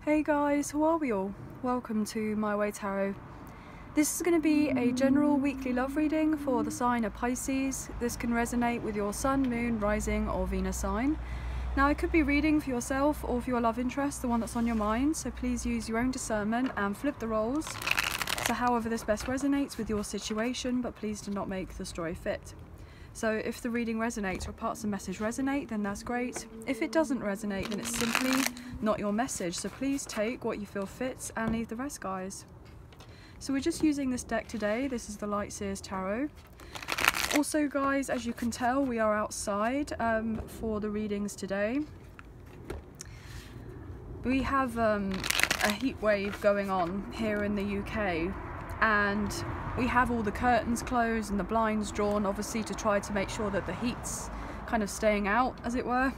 Hey guys, how are we all? Welcome to My Way Tarot. This is going to be a general weekly love reading for the sign of Pisces. This can resonate with your sun, moon, rising or Venus sign. Now I could be reading for yourself or for your love interest, the one that's on your mind, so please use your own discernment and flip the roles to however this best resonates with your situation, but please do not make the story fit. So if the reading resonates or parts of the message resonate, then that's great. If it doesn't resonate, then it's simply not your message. So please take what you feel fits and leave the rest, guys. So we're just using this deck today. This is the Light Seers Tarot. Also, guys, as you can tell, we are outside for the readings today. We have a heat wave going on here in the UK, and we have all the curtains closed and the blinds drawn, obviously to try to make sure that the heat's kind of staying out, as it were.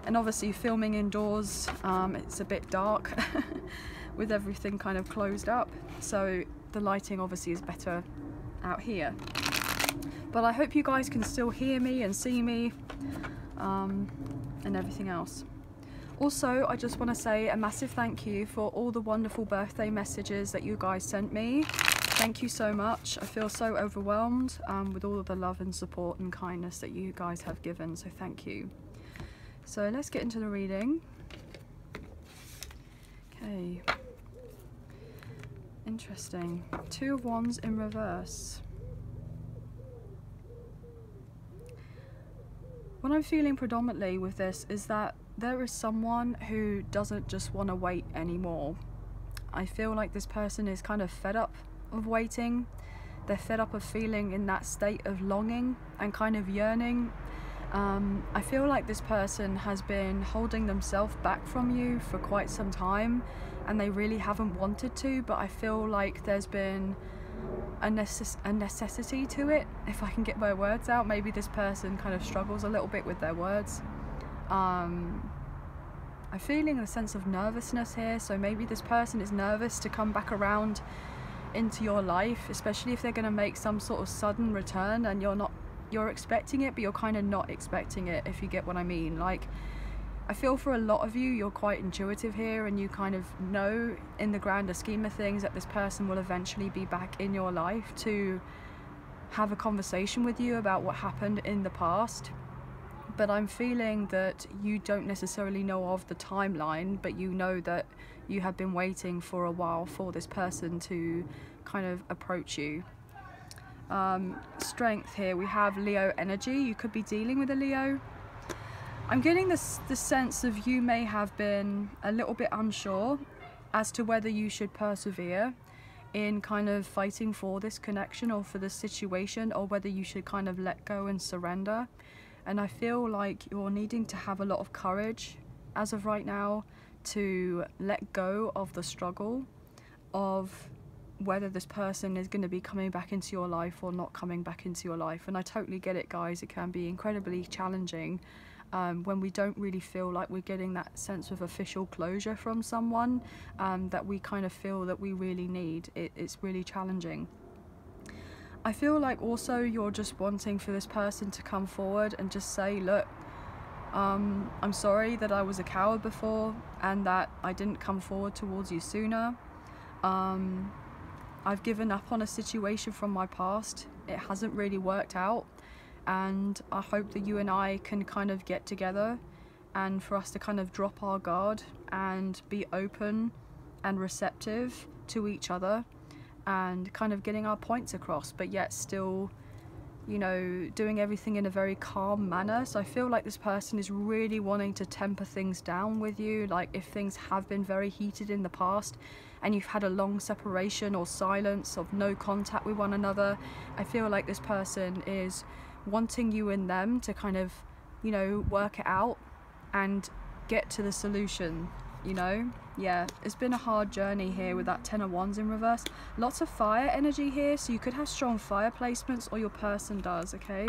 And obviously filming indoors, it's a bit dark with everything kind of closed up, so the lighting obviously is better out here. But I hope you guys can still hear me and see me and everything else. Also, I just want to say a massive thank you for all the wonderful birthday messages that you guys sent me. Thank you so much. I feel so overwhelmed with all of the love and support and kindness that you guys have given, so thank you. So let's get into the reading. Okay. Interesting. Two of Wands in reverse. What I'm feeling predominantly with this is that there is someone who doesn't just want to wait anymore. I feel like this person is kind of fed up of waiting. They're fed up of feeling in that state of longing and kind of yearning. I feel like this person has been holding themselves back from you for quite some time, and they really haven't wanted to, but I feel like there's been a necessity to it, if I can get my words out. Maybe this person kind of struggles a little bit with their words. I'm feeling a sense of nervousness here, so maybe this person is nervous to come back around into your life, especially if they're going to make some sort of sudden return and you're expecting it, but you're kind of not expecting it, if you get what I mean. Like, I feel for a lot of you, you're quite intuitive here, and you kind of know in the grander scheme of things that this person will eventually be back in your life to have a conversation with you about what happened in the past. But I'm feeling that you don't necessarily know of the timeline, but you know that you have been waiting for a while for this person to kind of approach you. Strength here, we have Leo energy. You could be dealing with a Leo. I'm getting the sense of you may have been a little bit unsure as to whether you should persevere in kind of fighting for this connection or for this situation, or whether you should kind of let go and surrender. And I feel like you're needing to have a lot of courage as of right now to let go of the struggle of whether this person is going to be coming back into your life or not coming back into your life. And I totally get it, guys. It can be incredibly challenging when we don't really feel like we're getting that sense of official closure from someone that we kind of feel that we really need. It's really challenging. I feel like also you're just wanting for this person to come forward and just say, look, I'm sorry that I was a coward before and that I didn't come forward towards you sooner. I've given up on a situation from my past. It hasn't really worked out, and I hope that you and I can kind of get together and for us to kind of drop our guard and be open and receptive to each other and kind of getting our points across, but yet still, you know, doing everything in a very calm manner. So I feel like this person is really wanting to temper things down with you. Like, if things have been very heated in the past and you've had a long separation or silence of no contact with one another, I feel like this person is wanting you and them to kind of, you know, work it out and get to the solution, you know. Yeah, it's been a hard journey here with that 10 of Wands in reverse. Lots of fire energy here, so you could have strong fire placements, or your person does, okay?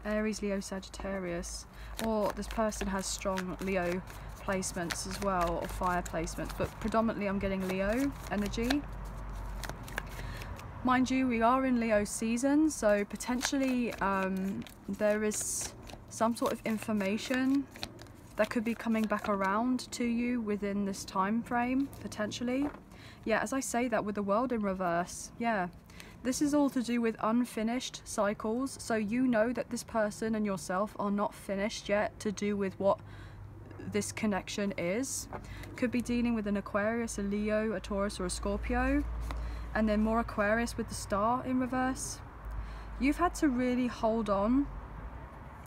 Aries, Leo, Sagittarius. Or this person has strong Leo placements as well, or fire placements, but predominantly I'm getting Leo energy. Mind you, we are in Leo season, so potentially there is some sort of information that could be coming back around to you within this time frame, potentially. Yeah, as I say that with the World in reverse, yeah. This is all to do with unfinished cycles, so you know that this person and yourself are not finished yet to do with what this connection is. Could be dealing with an Aquarius, a Leo, a Taurus or a Scorpio, and then more Aquarius with the Star in reverse. You've had to really hold on.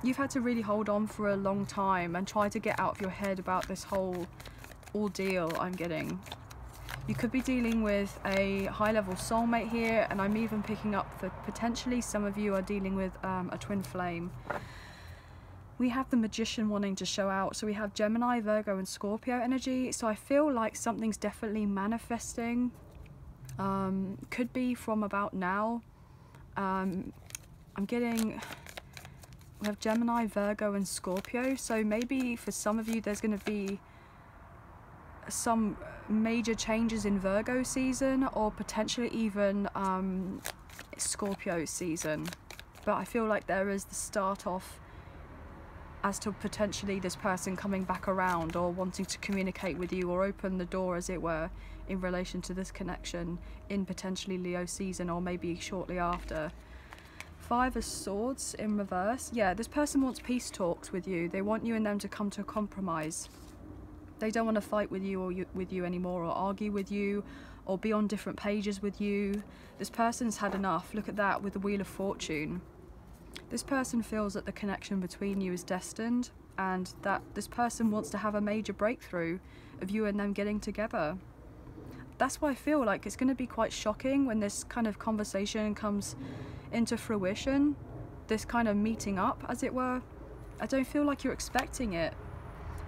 You've had to really hold on for a long time and try to get out of your head about this whole ordeal I'm getting. You could be dealing with a high-level soulmate here, and I'm even picking up that potentially some of you are dealing with a twin flame. We have the Magician wanting to show out, so we have Gemini, Virgo and Scorpio energy, so I feel like something's definitely manifesting. Could be from about now. I'm getting... We have Gemini, Virgo and Scorpio, so maybe for some of you there's going to be some major changes in Virgo season, or potentially even Scorpio season. But I feel like there is the start off as to potentially this person coming back around or wanting to communicate with you or open the door, as it were, in relation to this connection in potentially Leo season or maybe shortly after. Five of Swords in reverse. Yeah, this person wants peace talks with you. They want you and them to come to a compromise. They don't want to fight with you anymore, or argue with you, or be on different pages with you. This person's had enough. Look at that with the Wheel of Fortune. This person feels that the connection between you is destined, and that this person wants to have a major breakthrough of you and them getting together. That's why I feel like it's going to be quite shocking when this kind of conversation comes into fruition, this kind of meeting up, as it were. I don't feel like you're expecting it.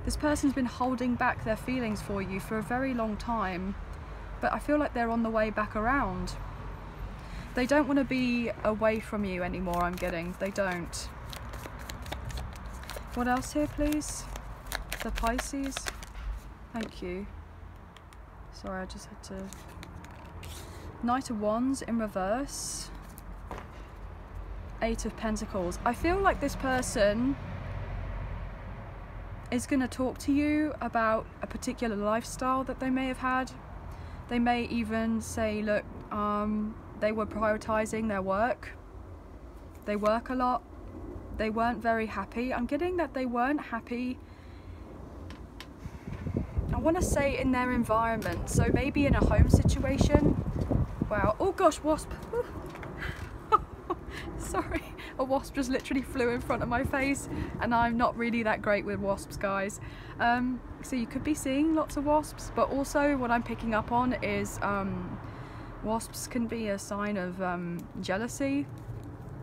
This person's been holding back their feelings for you for a very long time, but I feel like they're on the way back around. They don't want to be away from you anymore, I'm getting. They don't. What else here, please? The Pisces. Thank you. Sorry, I just had to... Knight of Wands in reverse. Eight of Pentacles. I feel like this person is going to talk to you about a particular lifestyle that they may have had. They may even say, look, they were prioritizing their work. They work a lot. They weren't very happy. I'm getting that they weren't happy, I want to say, in their environment. So maybe in a home situation. Wow. Oh gosh, wasp. Sorry, a wasp just literally flew in front of my face, and I'm not really that great with wasps, guys. So you could be seeing lots of wasps, but also what I'm picking up on is wasps can be a sign of jealousy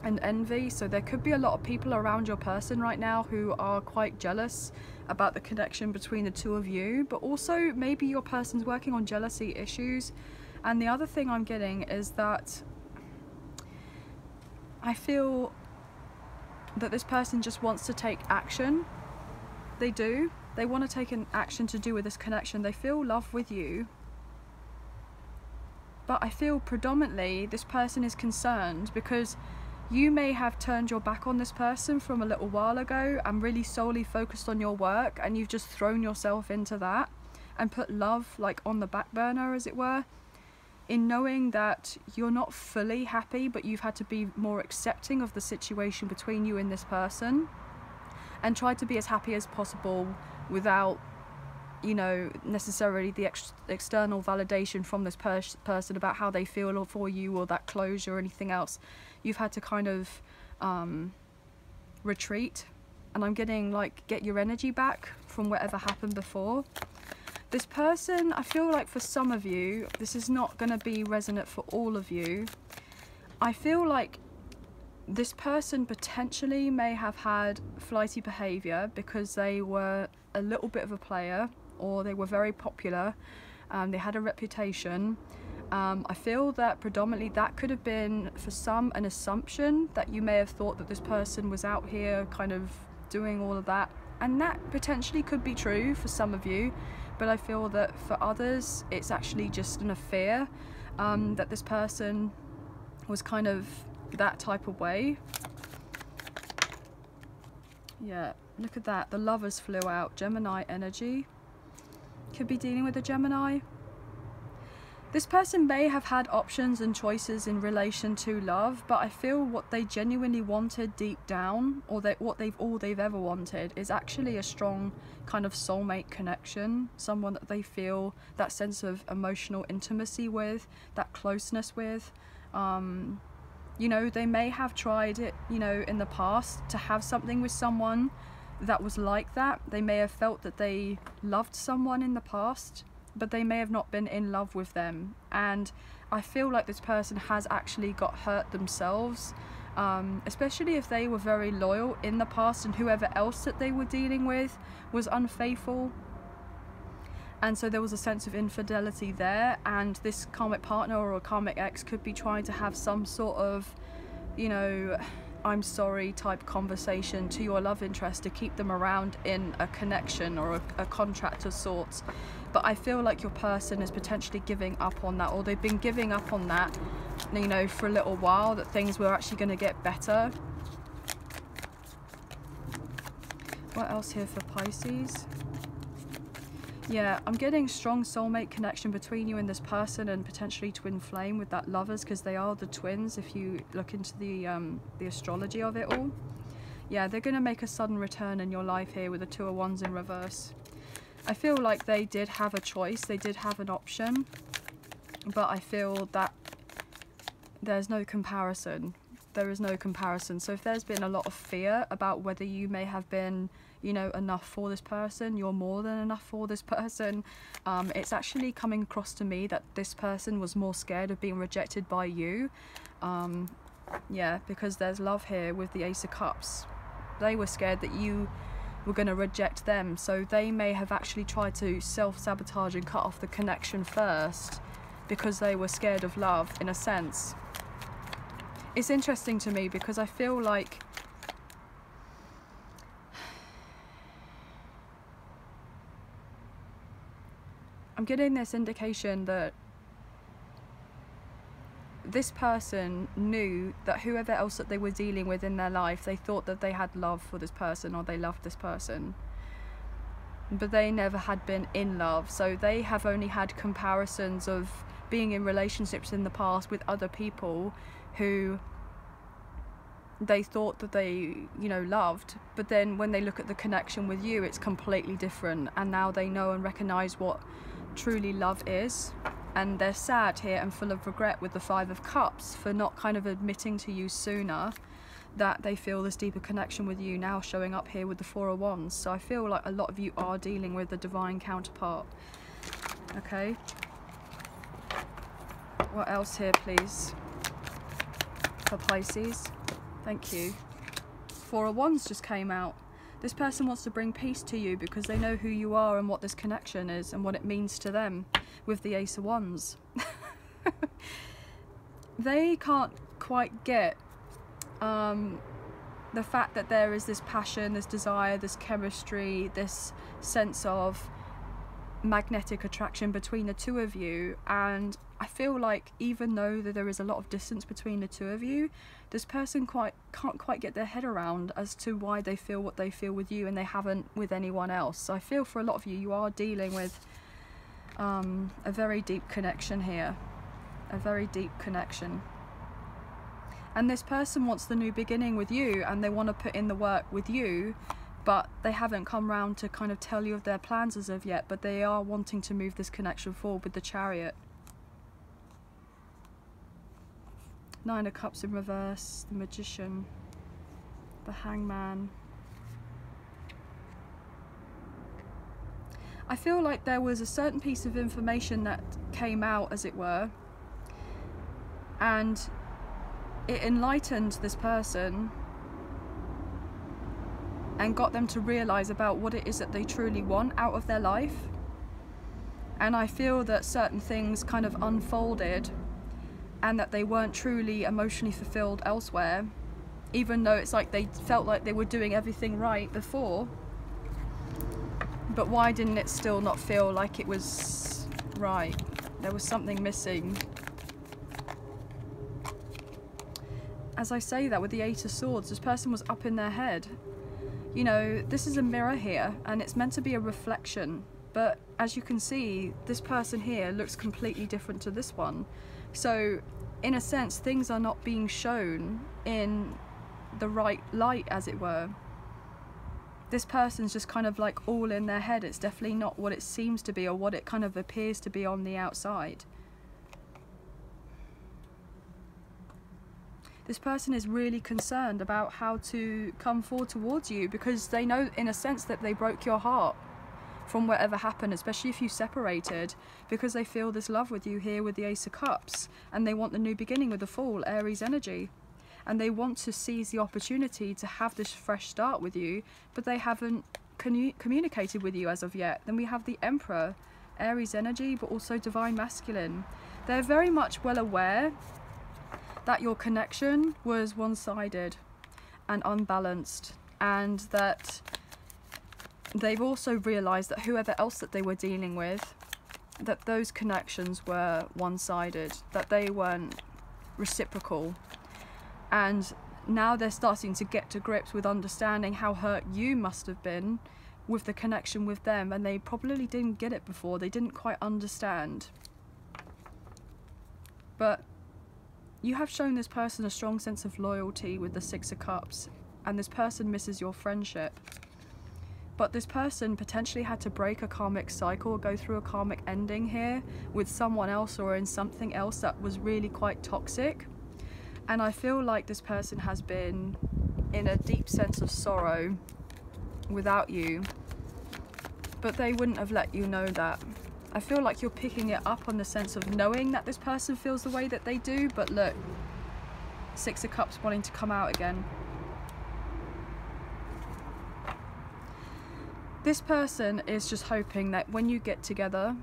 and envy. So there could be a lot of people around your person right now who are quite jealous about the connection between the two of you, but also maybe your person's working on jealousy issues. And the other thing I'm getting is that I feel that this person just wants to take action. They do. They want to take an action to do with this connection. They feel love with you. But I feel predominantly this person is concerned because you may have turned your back on this person from a little while ago and really solely focused on your work, and you've just thrown yourself into that and put love like on the back burner, as it were, in knowing that you're not fully happy, but you've had to be more accepting of the situation between you and this person and try to be as happy as possible without, you know, necessarily the external validation from this person about how they feel for you, or that closure or anything else. You've had to kind of retreat, and I'm getting like, get your energy back from whatever happened before. This person, I feel like for some of you, this is not going to be resonant for all of you. I feel like this person potentially may have had flighty behaviour because they were a little bit of a player, or they were very popular, they had a reputation. I feel that predominantly that could have been, for some, an assumption that you may have thought that this person was out here kind of doing all of that, and that potentially could be true for some of you. But I feel that for others, it's actually just a fear that this person was kind of that type of way. Yeah, Look at that, the Lovers flew out. Gemini energy. Could be dealing with a Gemini. This person may have had options and choices in relation to love, but I feel what they genuinely wanted deep down, or what they've ever wanted, is actually a strong kind of soulmate connection. Someone that they feel that sense of emotional intimacy with, that closeness with. You know, they may have tried it, you know, in the past to have something with someone that was like that. They may have felt that they loved someone in the past, but they may have not been in love with them. And I feel like this person has actually got hurt themselves, especially if they were very loyal in the past and whoever else that they were dealing with was unfaithful. And so there was a sense of infidelity there, and this karmic partner or a karmic ex could be trying to have some sort of, you know, I'm sorry type conversation to your love interest to keep them around in a connection or a contract of sorts. But I feel like your person is potentially giving up on that, or they've been giving up on that, you know, for a little while, that things were actually going to get better. What else here for Pisces? Yeah, I'm getting strong soulmate connection between you and this person, and potentially twin flame with that Lovers, because they are the twins if you look into the astrology of it all. Yeah, they're going to make a sudden return in your life here with the Two of Wands in reverse. I feel like they did have a choice, they did have an option, but I feel that there's no comparison. There is no comparison. So if there's been a lot of fear about whether you may have been, you know, enough for this person, you're more than enough for this person, it's actually coming across to me that this person was more scared of being rejected by you. Yeah, because there's love here with the Ace of Cups. They were scared that you were going to reject them, so they may have actually tried to self-sabotage and cut off the connection first because they were scared of love, in a sense. It's interesting to me because I feel like I'm getting this indication that this person knew that whoever else that they were dealing with in their life, they thought that they had love for this person or they loved this person, but they never had been in love. So they have only had comparisons of being in relationships in the past with other people who they thought that they, you know, loved, but then when they look at the connection with you, it's completely different, and now they know and recognize what truly love is. And they're sad here and full of regret with the Five of Cups for not kind of admitting to you sooner that they feel this deeper connection with you, now showing up here with the Four of Wands. So I feel like a lot of you are dealing with the divine counterpart. Okay, what else here please for Pisces? Thank you. Four of Wands just came out. This person wants to bring peace to you because they know who you are and what this connection is and what it means to them with the Ace of Wands. They can't quite get the fact that there is this passion, this desire, this chemistry, this sense of magnetic attraction between the two of you. And I feel like even though that there is a lot of distance between the two of you, this person can't quite get their head around as to why they feel what they feel with you and they haven't with anyone else. So I feel for a lot of you, you are dealing with a very deep connection here, a very deep connection. And this person wants the new beginning with you, and they want to put in the work with you, but they haven't come round to kind of tell you of their plans as of yet, but they are wanting to move this connection forward with the Chariot. Nine of Cups in reverse, the Magician, the Hangman. I feel like there was a certain piece of information that came out, as it were, and it enlightened this person and got them to realise about what it is that they truly want out of their life. And I feel that certain things kind of unfolded and that they weren't truly emotionally fulfilled elsewhere, even though it's like they felt like they were doing everything right before. But why didn't it still not feel like it was right? There was something missing. As I say that with the Eight of Swords, this person was up in their head. You know, this is a mirror here, and it's meant to be a reflection, but as you can see, this person here looks completely different to this one. So in a sense, things are not being shown in the right light, as it were. This person's just kind of like all in their head. It's definitely not what it seems to be or what it kind of appears to be on the outside. This person is really concerned about how to come forward towards you, because they know in a sense that they broke your heart from whatever happened, especially if you separated, because they feel this love with you here with the Ace of Cups, and they want the new beginning with the Fool, Aries energy. And they want to seize the opportunity to have this fresh start with you, but they haven't communicated with you as of yet. Then we have the Emperor, Aries energy, but also Divine Masculine. They're very much well aware that your connection was one-sided and unbalanced, and that they've also realized that whoever else that they were dealing with, that those connections were one-sided, that they weren't reciprocal. And now they're starting to get to grips with understanding how hurt you must have been with the connection with them, and they probably didn't get it before. They didn't quite understand. But you have shown this person a strong sense of loyalty with the Six of Cups, and this person misses your friendship. But this person potentially had to break a karmic cycle or go through a karmic ending here with someone else or in something else that was really quite toxic. And I feel like this person has been in a deep sense of sorrow without you, but they wouldn't have let you know that. I feel like you're picking it up on the sense of knowing that this person feels the way that they do, but look, Six of Cups wanting to come out again. This person is just hoping that when you get together,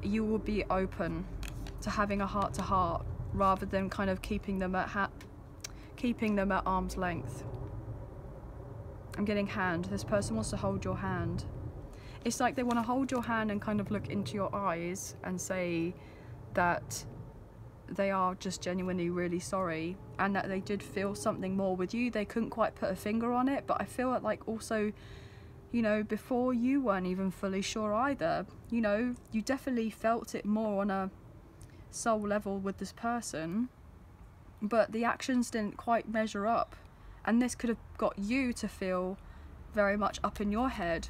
you will be open to having a heart-to-heart, rather than kind of keeping them at arm's length. I'm getting hand. This person wants to hold your hand. It's like they want to hold your hand and kind of look into your eyes and say that they are just genuinely really sorry, and that they did feel something more with you. They couldn't quite put a finger on it, but I feel like also, you know, before you weren't even fully sure either. You know, you definitely felt it more on a soul level with this person, but the actions didn't quite measure up, and this could have got you to feel very much up in your head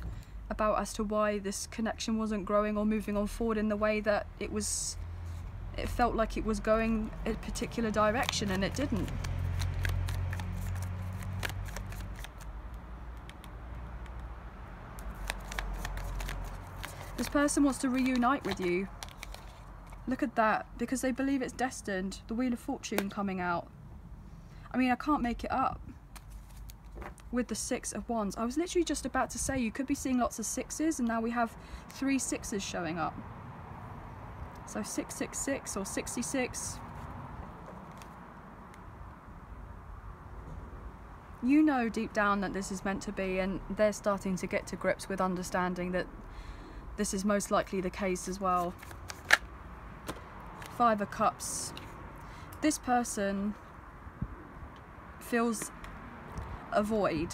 about as to why this connection wasn't growing or moving on forward in the way that it felt like it was going a particular direction, and it didn't. This person wants to reunite with you. Look at that, because they believe it's destined. The Wheel of Fortune coming out. I mean, I can't make it up. With the Six of Wands. I was literally just about to say you could be seeing lots of sixes, and now we have 3 sixes showing up. So 666 or 66. You know deep down that this is meant to be, and they're starting to get to grips with understanding that this is most likely the case as well. 5 of Cups. This person feels a void.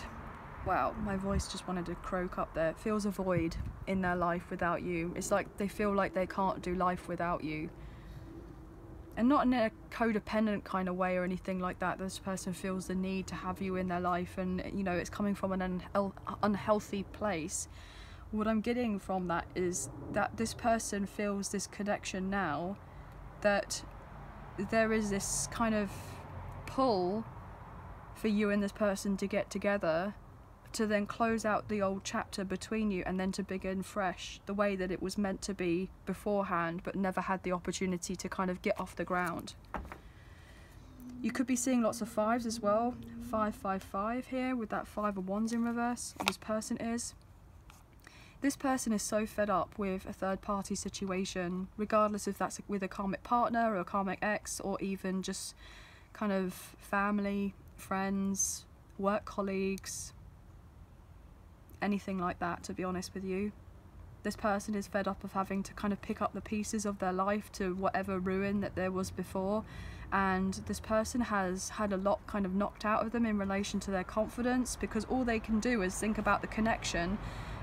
Wow, my voice just wanted to croak up there. Feels a void in their life without you. It's like they feel like they can't do life without you. And not in a codependent kind of way or anything like that. This person feels the need to have you in their life, and you know, it's coming from an unhealthy place. What I'm getting from that is that this person feels this connection now, that there is this kind of pull for you and this person to get together, to then close out the old chapter between you and then to begin fresh the way that it was meant to be beforehand, but never had the opportunity to kind of get off the ground. You could be seeing lots of 5s as well. 555 here with that 5 of Wands in reverse. This person is. This person is so fed up with a third party situation, regardless if that's with a karmic partner or a karmic ex, or even just kind of family, friends, work colleagues, anything like that, to be honest with you. This person is fed up of having to kind of pick up the pieces of their life to whatever ruin that there was before, and this person has had a lot kind of knocked out of them in relation to their confidence, because all they can do is think about the connection,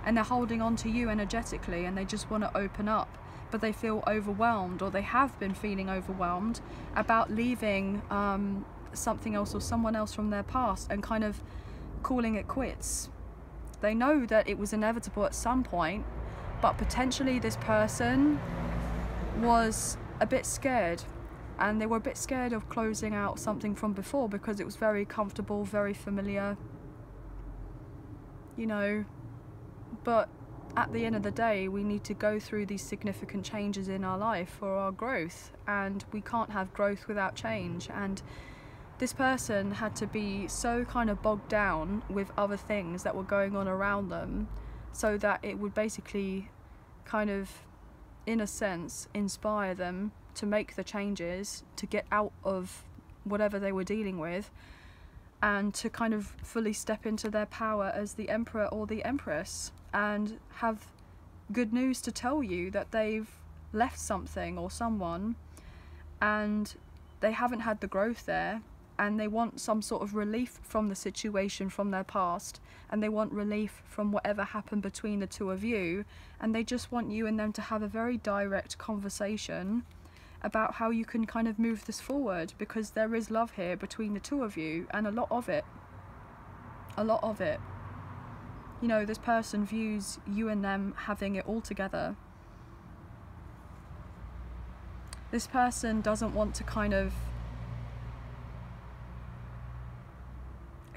and they're holding on to you energetically, and they just want to open up, but they feel overwhelmed, or they have been feeling overwhelmed about leaving something else or someone else from their past and kind of calling it quits. They know that it was inevitable at some point, but potentially this person was a bit scared, and they were a bit scared of closing out something from before because it was very comfortable, very familiar, you know. But at the end of the day, we need to go through these significant changes in our life for our growth, and we can't have growth without change. And this person had to be so kind of bogged down with other things that were going on around them, so that it would basically kind of, in a sense, inspire them to make the changes, to get out of whatever they were dealing with, and to kind of fully step into their power as the Emperor or the Empress, and have good news to tell you that they've left something or someone, and they haven't had the growth there, and they want some sort of relief from the situation from their past, and they want relief from whatever happened between the two of you, and they just want you and them to have a very direct conversation about how you can kind of move this forward, because there is love here between the two of you, and a lot of it. You know, this person views you and them having it all together. This person doesn't want to kind of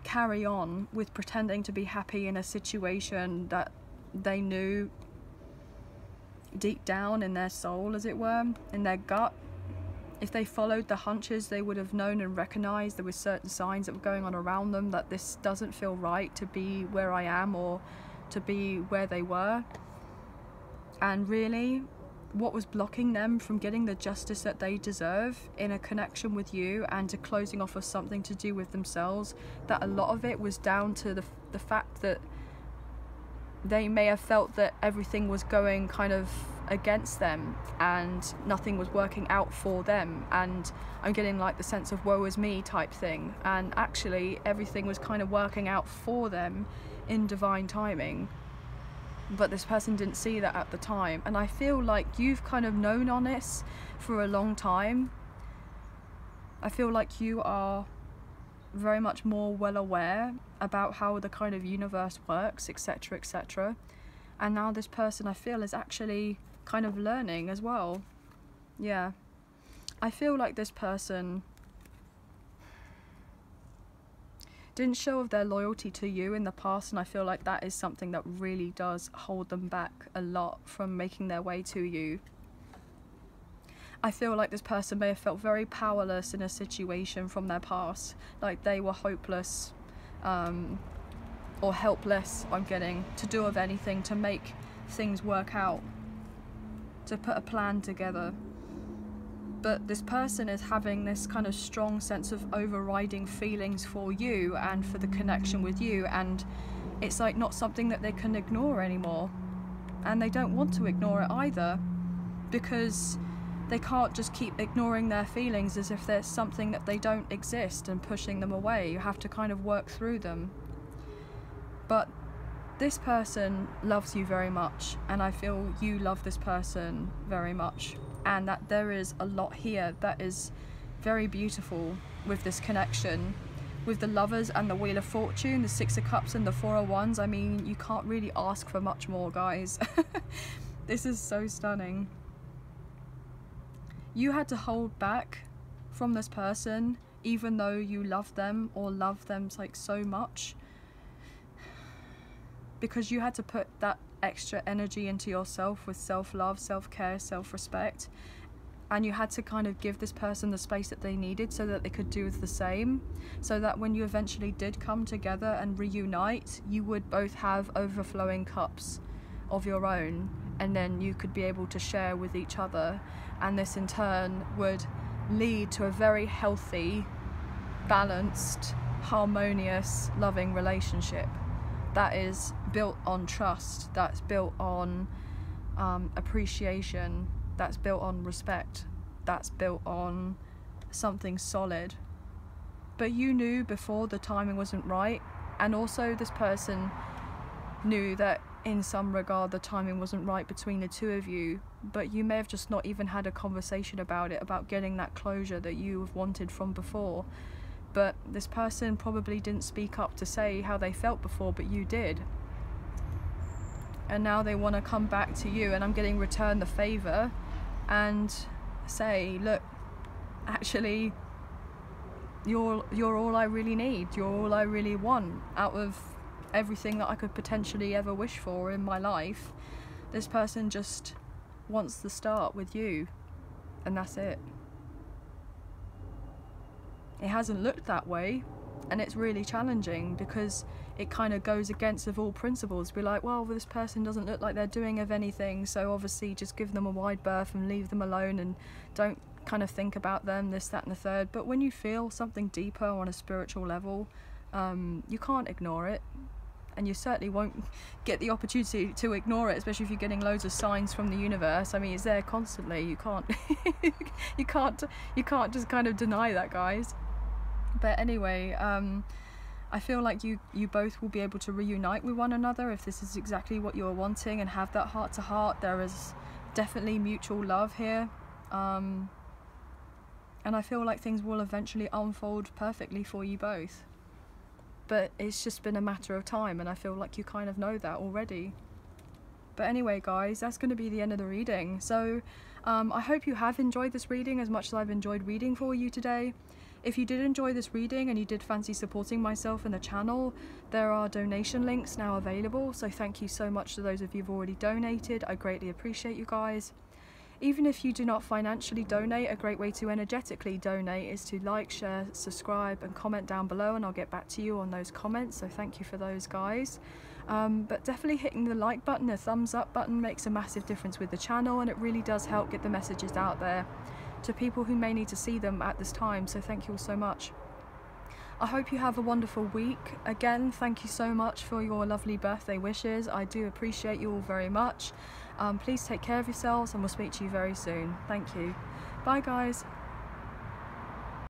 carry on with pretending to be happy in a situation that they knew deep down in their soul, as it were, in their gut. If they followed the hunches, they would have known and recognized there were certain signs that were going on around them, that this doesn't feel right to be where I am or to be where they were. And really, what was blocking them from getting the justice that they deserve in a connection with you and to closing off of something to do with themselves, that a lot of it was down to the fact that they may have felt that everything was going kind of against them and nothing was working out for them, and I'm getting like the sense of woe is me type thing, and actually everything was kind of working out for them in divine timing. But this person didn't see that at the time, and I feel like you've kind of known on this for a long time. I feel like you are very much more well aware about how the kind of universe works, etc, etc, and now this person, I feel, is actually kind of learning as well. Yeah, I feel like this person didn't show of their loyalty to you in the past, and I feel like that is something that really does hold them back a lot from making their way to you. I feel like this person may have felt very powerless in a situation from their past, like they were hopeless or helpless, I'm getting, to do of anything to make things work out, to put a plan together. But this person is having this kind of strong sense of overriding feelings for you and for the connection with you, and it's like not something that they can ignore anymore, and they don't want to ignore it either, because they can't just keep ignoring their feelings as if there's something that they don't exist and pushing them away. You have to kind of work through them. But this person loves you very much, and I feel you love this person very much, and that there is a lot here that is very beautiful with this connection, with the Lovers and the Wheel of Fortune, the Six of Cups and the Four of Wands. I mean, you can't really ask for much more, guys. This is so stunning. You had to hold back from this person, even though you love them or love them like so much, because you had to put that extra energy into yourself with self-love, self-care, self-respect, and you had to kind of give this person the space that they needed so that they could do the same, so that when you eventually did come together and reunite, you would both have overflowing cups of your own, and then you could be able to share with each other, and this in turn would lead to a very healthy, balanced, harmonious, loving relationship that is built on trust, that's built on appreciation, that's built on respect, that's built on something solid. But you knew before the timing wasn't right, and also this person knew that in some regard the timing wasn't right between the two of you, but you may have just not even had a conversation about it, about getting that closure that you have wanted from before. But this person probably didn't speak up to say how they felt before, but you did. And now they want to come back to you, and I'm getting return the favor and say, look, actually, you're all I really need, you're all I really want out of everything that I could potentially ever wish for in my life. This person just wants to start with you, and that's it. It hasn't looked that way, and it's really challenging because it kind of goes against of all principles. Be like, well, this person doesn't look like they're doing of anything, so obviously just give them a wide berth and leave them alone and don't kind of think about them, this, that and the third. But when you feel something deeper on a spiritual level, you can't ignore it, and you certainly won't get the opportunity to ignore it, especially if you're getting loads of signs from the universe. I mean, it's there constantly. You can't you can't just kind of deny that, guys. But anyway, I feel like you both will be able to reunite with one another if this is exactly what you're wanting, and have that heart to heart. There is definitely mutual love here, and I feel like things will eventually unfold perfectly for you both. But it's just been a matter of time, and I feel like you kind of know that already. But anyway, guys, that's going to be the end of the reading. So I hope you have enjoyed this reading as much as I've enjoyed reading for you today. If you did enjoy this reading and you did fancy supporting myself and the channel, there are donation links now available, so thank you so much to those of you who've already donated. I greatly appreciate you guys. Even if you do not financially donate, a great way to energetically donate is to like, share, subscribe and comment down below, and I'll get back to you on those comments, so thank you for those, guys. But definitely hitting the like button, the thumbs up button, makes a massive difference with the channel, and it really does help get the messages out there to people who may need to see them at this time, so thank you all so much. I hope you have a wonderful week. Again, thank you so much for your lovely birthday wishes. I do appreciate you all very much. Please take care of yourselves, and we'll speak to you very soon. Thank you. Bye, guys.